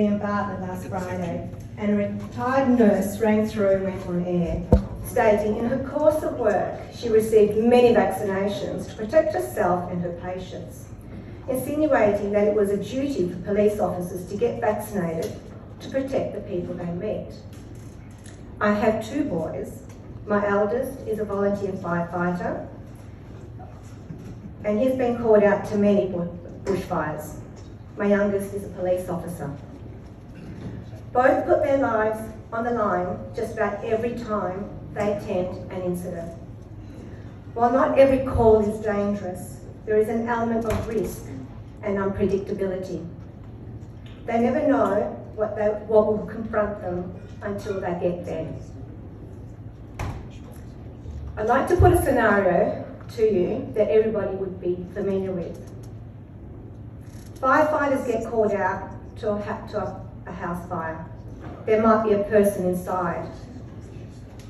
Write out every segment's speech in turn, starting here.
Bartlett last Friday, and a retired nurse rang through and went on air, stating in her course of work she received many vaccinations to protect herself and her patients, insinuating that it was a duty for police officers to get vaccinated to protect the people they meet. I have two boys. My eldest is a volunteer firefighter, and he's been called out to many bushfires. My youngest is a police officer. Both put their lives on the line just about every time they attend an incident. While not every call is dangerous, there is an element of risk and unpredictability. They never know what will confront them until they get there. I'd like to put a scenario to you that everybody would be familiar with. Firefighters get called out to a house fire. There might be a person inside.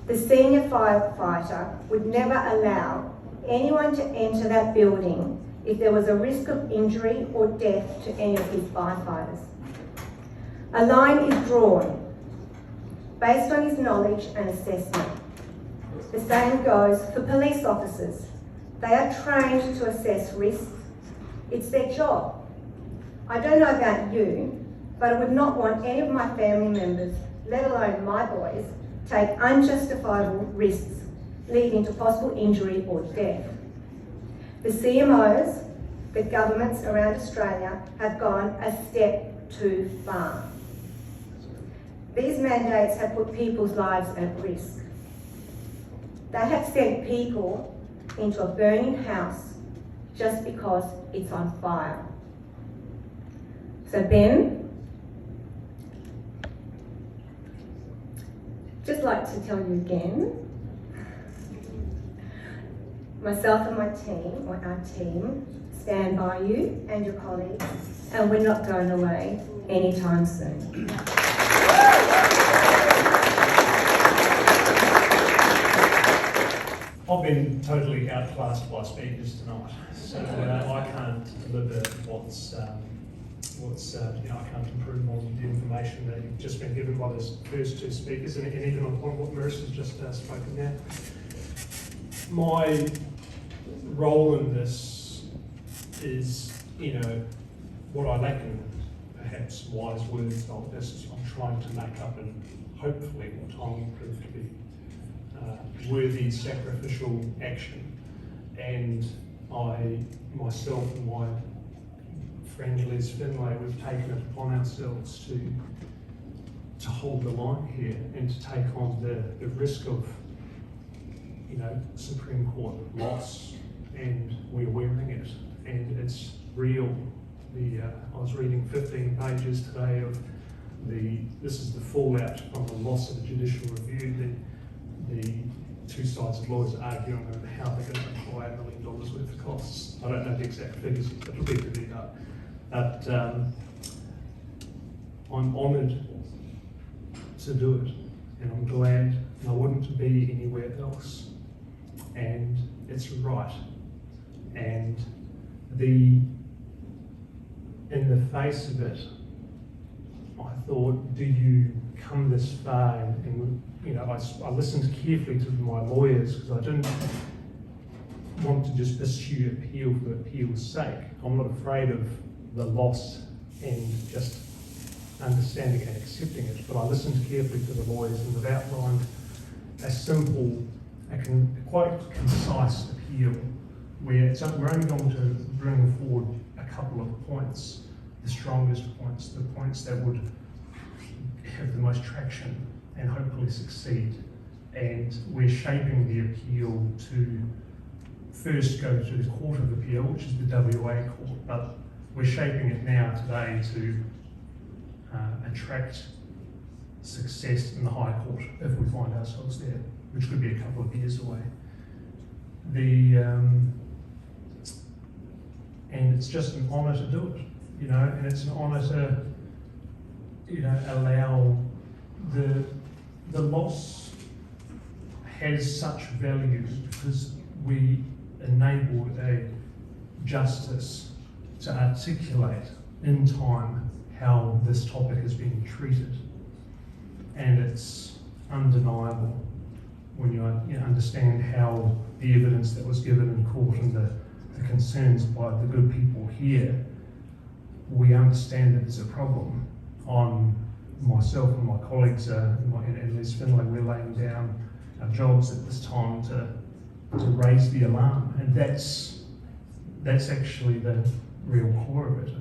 The senior firefighter would never allow anyone to enter that building if there was a risk of injury or death to any of his firefighters. A line is drawn based on his knowledge and assessment. The same goes for police officers. They are trained to assess risks. It's their job. I don't know about you, but I would not want any of my family members, let alone my boys, take unjustifiable risks leading to possible injury or death. The CMOs, the governments around Australia, have gone a step too far. These mandates have put people's lives at risk. They have sent people into a burning house just because it's on fire. So Ben, just like to tell you again, myself and my team, or our team, stand by you and your colleagues, and we're not going away anytime soon. I've been totally outclassed by speakers tonight, so I can't deliver what's I can't improve on the information that you've just been given by those first two speakers, and even on what Marissa's just spoken now. My role in this is, what I lack in perhaps wise words like this, I'm trying to make up, and hopefully what time will prove to be worthy sacrificial action. And I, myself and my friend Les Finlay, we've taken it upon ourselves to hold the line here and to take on the risk of Supreme Court loss, and we're wearing it, and it's real. I was reading 15 pages today of this is the fallout from the loss of the judicial review. The two sides of lawyers arguing over how they're going to apply $1 million worth of costs. I don't know the exact figures, it'll be pretty up. But I'm honoured to do it, and I'm glad I wouldn't be anywhere else. And it's right. And in the face of it, I thought, do you come this far? And I listened carefully to my lawyers, because I didn't want to just pursue appeal for appeal's sake. I'm not afraid of the loss and just understanding and accepting it, but I listened carefully to the lawyers, and they've outlined a simple, quite concise appeal where we're only going to bring forward a couple of points, the strongest points, the points that would have the most traction and hopefully succeed. And we're shaping the appeal to first go to the Court of Appeal, which is the WA court, but we're shaping it now today to attract success in the High Court if we find ourselves there, which could be a couple of years away. And it's just an honour to do it, and it's an honour to, allow the loss has such value because we enabled a justice to articulate in time how this topic is being treated. And it's undeniable when you understand how the evidence that was given in court and the concerns by the good people here, we understand that there's a problem. Myself and my colleagues and Liz Finlay, we're laying down our jobs at this time to raise the alarm, and that's actually the real core of it.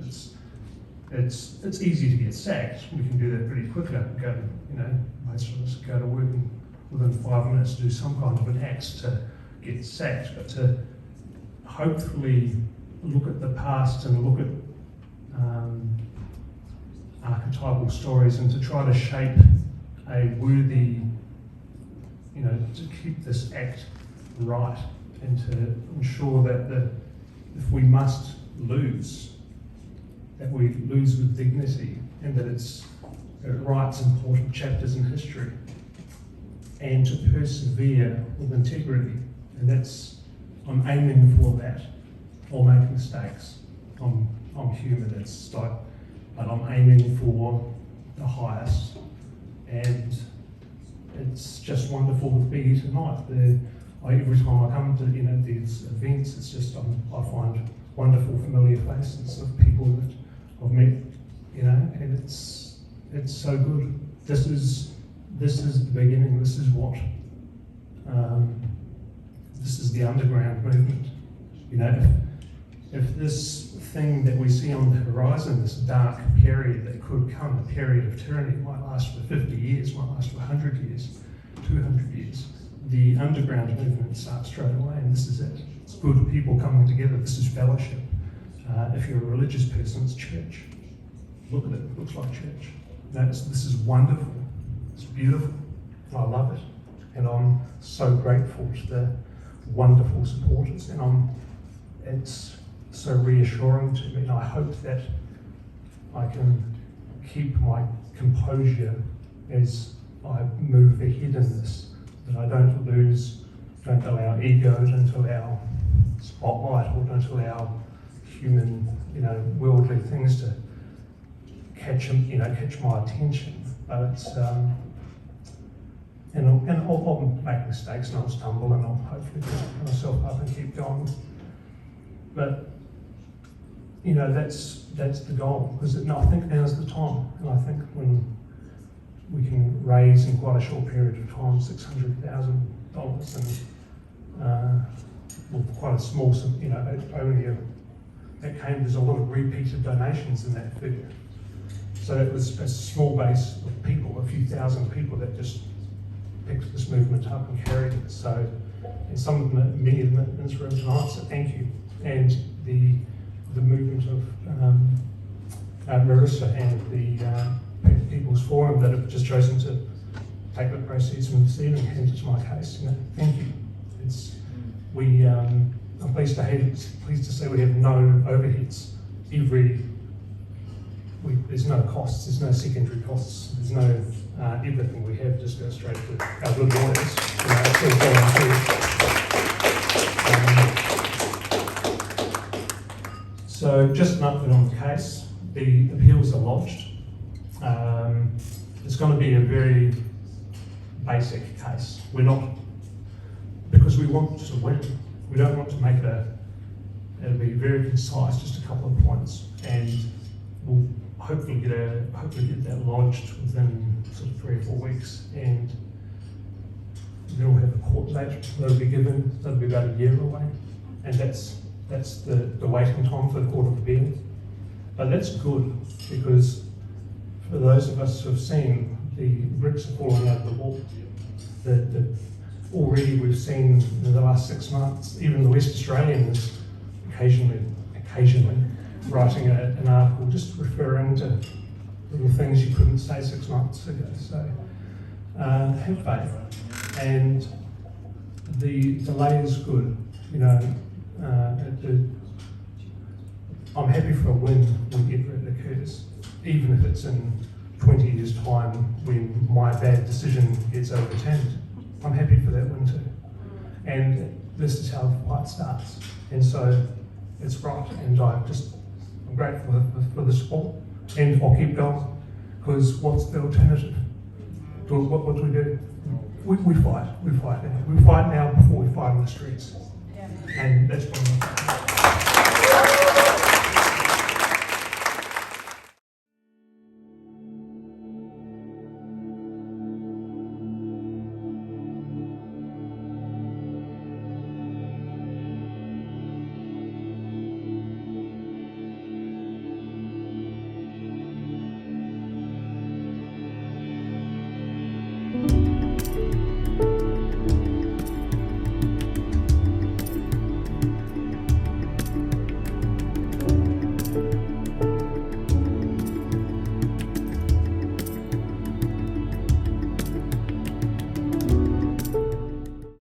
It's easy to get sacked. We can do that pretty quickly. Most of us go to work and within 5 minutes do some kind of an act to get sacked, but to hopefully look at the past and look at archetypal stories and to try to shape a worthy, to keep this act right and to ensure that if we must lose, that we lose with dignity and that it writes important chapters in history, and to persevere with integrity. And I'm aiming for that. I'll make mistakes. I'm human, but I'm aiming for the highest. And it's just wonderful to be here tonight. Every time I come to these events, it's just I find wonderful familiar faces of people that I've met, and it's so good. This is the beginning. This is what this is the underground movement. If this thing that we see on the horizon, this dark period that could come, a period of tyranny, might last for 50 years, might last for 100 years, 200 years. The underground movement starts straight away, and this is it. It's good people coming together. This is fellowship. If you're a religious person, it's church. Look at it. It looks like church. This is wonderful. It's beautiful. I love it. And I'm so grateful to the wonderful supporters. And it's so reassuring to me. And I hope that I can keep my composure as I move ahead in this, that I don't allow ego, don't allow spotlight, or don't allow human, worldly things to catch my attention. But it's, and I'll make mistakes and I'll stumble and I'll hopefully pick myself up and keep going. But that's the goal, because I think now's the time, and I think when we can raise in quite a short period of time $600,000 and with quite a small, there's a lot of repeated donations in that figure. So it was a small base of people, a few thousand people that just picked this movement up and carried it. So, and many of them in this room tonight, so thank you. And the movement of Marissa and the People's Forum that have just chosen to take the proceeds from this evening and hand it to my case. Thank you. I'm pleased to say we have no overheads. There's no costs, there's no secondary costs, there's no everything we have just goes straight to our good lawyers. It's all volunteer. So just an update on the case. The appeals are lodged. It's going to be a very basic case. Because we want to win. We don't want to make it'll be very concise, just a couple of points, and we'll hopefully get that lodged within sort of 3 or 4 weeks, and then we'll have a court date that'll be given. That'll be about a year away, and that's the waiting time for the Court of Appeal. But that's good, because for those of us who have seen, the bricks are falling out of the wall. Already we've seen in the last 6 months, even the West Australian is occasionally writing an article just referring to little things you couldn't say 6 months ago. So have faith, and the delay is good. I'm happy for a win whenever it occurs, even if it's in 20 years' time when my bad decision gets overturned. I'm happy for that win too. And this is how the fight starts. And so it's right, and I'm grateful for the support. and I'll keep going, because what's the alternative? What do we do? We fight now before we fight in the streets. And that's what I'm